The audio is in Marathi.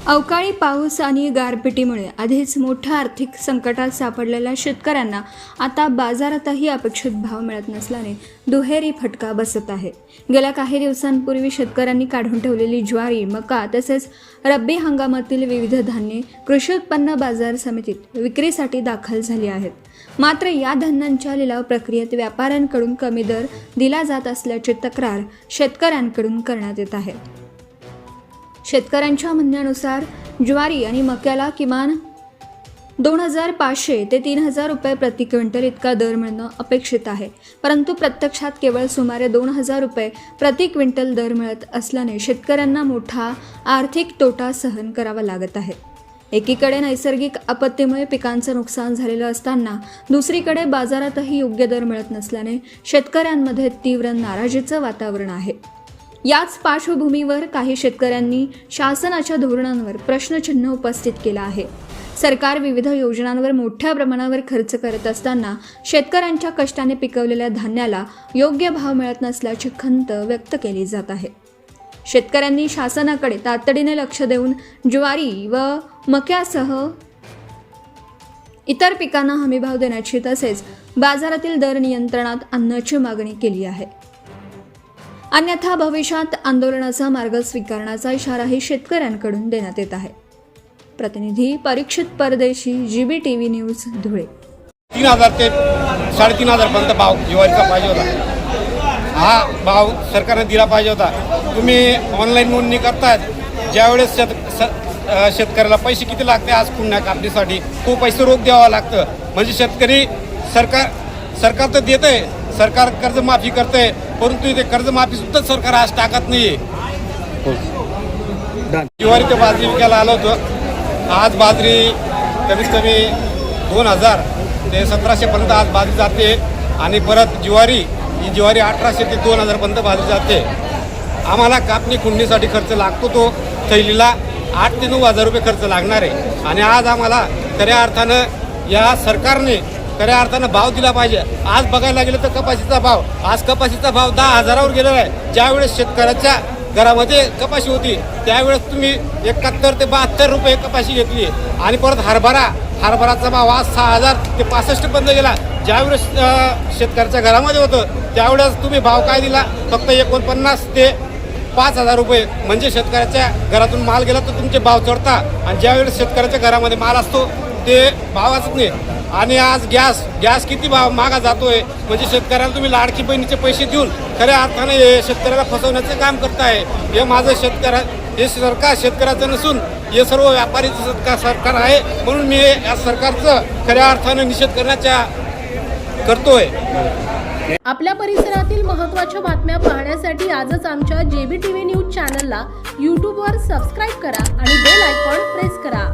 अवकाळी पाऊस आणि गारपिटीमुळे आधीच मोठ्या आर्थिक संकटात सापडलेल्या शेतकऱ्यांना आता बाजारातही अपेक्षित भाव मिळत नसल्याने दुहेरी फटका बसत आहे। गेल्या काही दिवसांपूर्वी शेतकऱ्यांनी काढून ठेवलेली ज्वारी, मका तसेच रब्बी हंगामातील विविध धान्ये कृषी उत्पन्न बाजार समितीत विक्रीसाठी दाखल झाली आहेत। मात्र या धान्यांच्या लिलाव प्रक्रियेत व्यापाऱ्यांकडून कमी दर दिला जात असल्याची तक्रार शेतकऱ्यांकडून करण्यात येत आहे। शेतकऱ्यांच्या म्हणण्यानुसार ज्वारी आणि मक्याला किमान 2500 ते 3000 रुपये प्रति क्विंटल इतका दर मिळणं अपेक्षित आहे, परंतु प्रत्यक्षात केवळ सुमारे 2000 रुपये प्रति क्विंटल दर मिळत असल्याने शेतकऱ्यांना मोठा आर्थिक तोटा सहन करावा लागत आहे। एकीकडे नैसर्गिक आपत्तीमुळे पिकांचं नुकसान झालेलं असताना दुसरीकडे बाजारातही योग्य दर मिळत नसल्याने शेतकऱ्यांमध्ये तीव्र नाराजीचं वातावरण आहे। याच पार्श्वभूमीवर काही शेतकऱ्यांनी शासनाच्या धोरणांवर प्रश्नचिन्ह उपस्थित केला आहे। सरकार विविध योजनांवर मोठ्या प्रमाणावर खर्च करत असताना शेतकऱ्यांच्या कष्टाने पिकवलेल्या धान्याला योग्य भाव मिळत नसल्याची खंत व्यक्त केली जात आहे। शेतकऱ्यांनी शासनाकडे तातडीने लक्ष देऊन ज्वारी व मक्यासह इतर पिकांना हमीभाव देण्याची तसेच बाजारातील दर नियंत्रणात आणण्याची मागणी केली आहे। अन्यथा भविष्यात आंदोलनाचा मार्ग स्वीकारण्याचा इशाराही शेतकऱ्यांकडून देण्यात येत आहे। प्रतिनिधी परीक्षित परदेशी, GBTV न्यूज, धुळे। 3000 ते 3500 पर्यंत भाव ज्वारीचा पाहिजे होता। हा भाव सरकारने दिला पाहिजे होता। तुम्ही ऑनलाईन नोंदणी करताय, ज्यावेळेस शेतकऱ्याला पैसे किती लागते, आज पुन्हा कापणीसाठी खूप पैसे रोख द्यावा लागतं। म्हणजे शेतकरी सरकार तर देत आहे, सरकार कर्जमाफी करते, परंतु इथे कर्जमाफी सुद्धा सरकार आज टाकत नाहीये। ज्वारी ते बाजरी विकायला आलो होतो, आज बाजरी कमीत कमी 2000 ते 1700 पर्यंत आज बाजरी जाते आणि परत ज्वारी 1800 ते 2000 पर्यंत बाजरी जाते। आम्हाला कापणी खुंडणीसाठी खर्च लागतो, तो थैलीला 8 ते 9000 रुपये खर्च लागणार आहे। आणि आज आम्हाला खऱ्या अर्थानं या सरकारने खऱ्या अर्थानं भाव दिला पाहिजे। आज बघायला गेलं तर कपाशीचा भाव, आज कपाशीचा भाव 10,000वर गेलेला आहे। ज्यावेळेस शेतकऱ्याच्या घरामध्ये कपाशी होती त्यावेळेस तुम्ही 71 ते 72 रुपये कपाशी घेतली आणि परत हरभराचा भाव आज 6000 ते 65 पर्यंत गेला। ज्यावेळेस शेतकऱ्याच्या घरामध्ये होतं त्यावेळेस तुम्ही भाव काय दिला, फक्त 49 ते 5000 रुपये। म्हणजे शेतकऱ्याच्या घरातून माल गेला तर तुमचे भाव चढता आणि ज्यावेळेस शेतकऱ्याच्या घरामध्ये माल असतो ते भावाच नाही। आणि आज गॅस किती भाव मागा जातोय, म्हणजे शेतकऱ्याला तुम्ही लाडकी बहिणीचे पैसे देऊन खऱ्या अर्थाने हे शेतकऱ्याला फसवण्याचं काम करताय। हे माझं हे सरकार शेतकऱ्याचं नसून हे सर्व व्यापारीचं सरकार आहे, म्हणून मी या सरकारचं खऱ्या अर्थाने निषेध करण्याचा करतोय। आपल्या परिसरातील महत्त्वाच्या बातम्या पाहण्यासाठी आजच आमच्या JBTV न्यूज चॅनलला YouTubeवर सबस्क्राईब करा आणि बेल आयकॉन प्रेस करा।